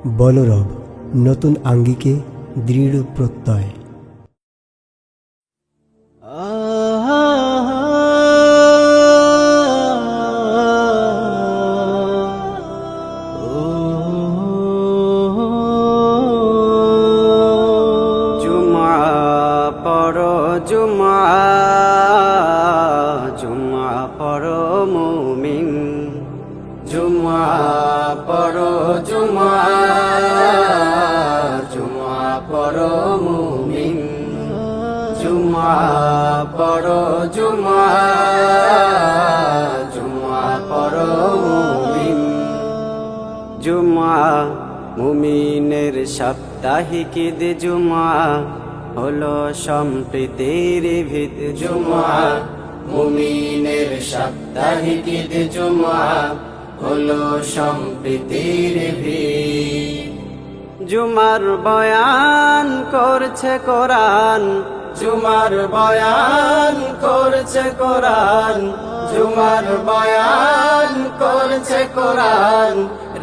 বলরব, নতুন আঙ্গিকে দৃঢ় প্রত্যয়। জুমা পড়ো জুমা, জুমা পড়ো মুমিন, জুমা পড়ো জুমা, জুমা পড়ো মুমিন, জুমা পড়ো জুমা, জুমা পড়ো মুমিন। জুমা মুমিনের সাপ্তাহিক ঈদ, জুমা হলো সম্প্রীতির ভিত। জুমা মুমিনের সাপ্তাহিক ঈদ, জুমা হলো সম্প্রীতির ভিত। জুমার বয়ান করছে কোরআন, জুমার বয়ান করছে কোরআন, জুমার বয়ান করছে কোরআন,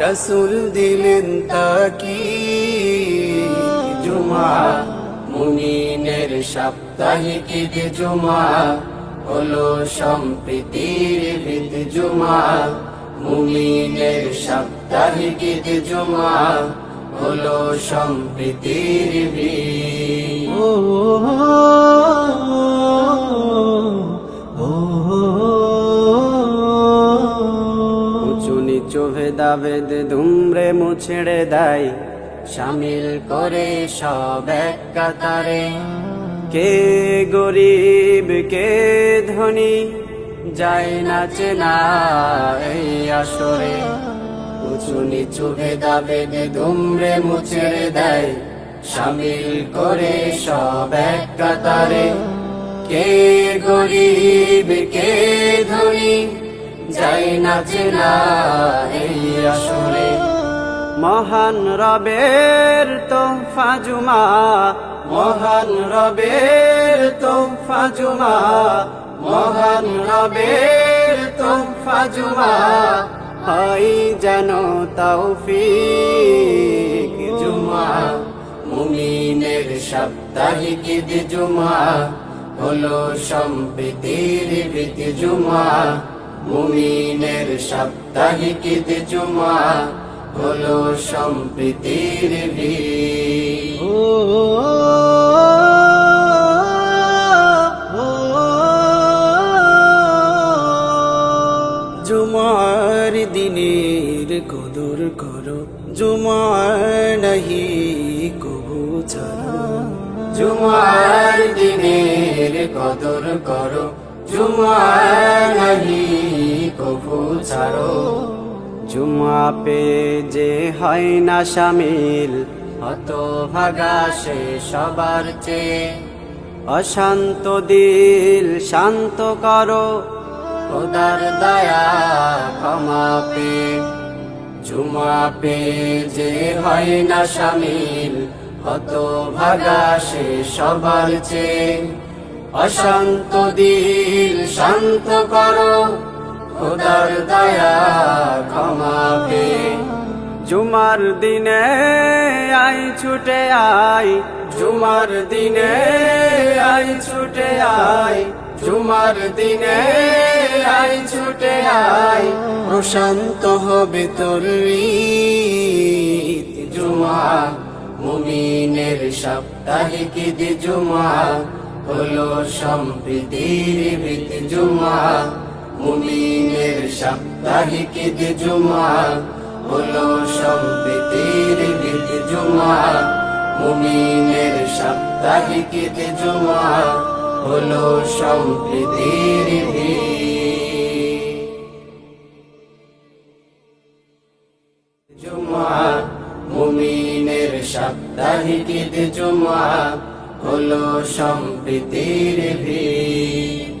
রসুল দিলেন তাকিদ। জুমা মুমিনের সাপ্তাহিক ঈদ, জুমা হলো সম্প্রীতির ভিত। জুমা মুমিনের সাপ্তাহিক ঈদ, জুমা হলো সম্প্রীতির ভিত। উঁচু নিচু ভেদাভেদ দুমড়ে মুছড়ে দেয়, শামিল করে সব এক কাতারে। কে গরিব কে ধনী যায় না চেনা এই আসরে। উঁচু নিচু ভেদাভেদ দুমড়ে মুছড়ে দেয়, শামিল করে সব এক কাতারে। কে গরিব কে ধনী যায় না চেনা এই আসরে। মহান রবের তোহফা জুমা, মহান রবের তোহফা জুমা, মহান রবের তোহফা জুমা, হয় যেন তৌফিক। জুমা মুমিনের সাপ্তাহিক ঈদ, জুমা হলো সম্প্রীতির ভিত। জুমা মুমিনের সাপ্তাহিক ঈদ, জুমা হলো সম্প্রীতির ভিত। জুমার দিনের কদর করো, জুমার নাহি কবু ছাড়ো। জুমার দিনের কদর করো, জুমার নাহি কবু ছাড়ো। জুমা পে যে হয় না শামিল, হতভাগা সে সবার চেয়ে। অশান্ত দিল শান্ত করো, খোদার দয়া ক্ষমা পে। জুমা পে যে হয় না শামিল, হতভাগা সে সবার চেয়ে। অশান্ত দিল শান্ত করো, খোদার দয়া ক্ষমা পে। জুমার দিনে আই ছুটে আয়, জুমার দিনে আই ছুটে আয়, জুমার দিনে আই ছুটে আয়, প্রশান্ত হবে তোর ঈদ। জুমা মুমিনের সাপ্তাহিক ঈদ, জুমা হলো সম্প্রীতির ভিত। জুমা মুমিনের সাপ্তাহিক ঈদ, জুমা হলো সম্প্রীতির ভিত। জুমা মুমিনের সাপ্তাহিক ঈদ, জুমা হলো সম্প্রীতির ভিত। জুমা মুমিনের সাপ্তাহিক ঈদ, জুমা হলো সম্প্রীতির ভিত।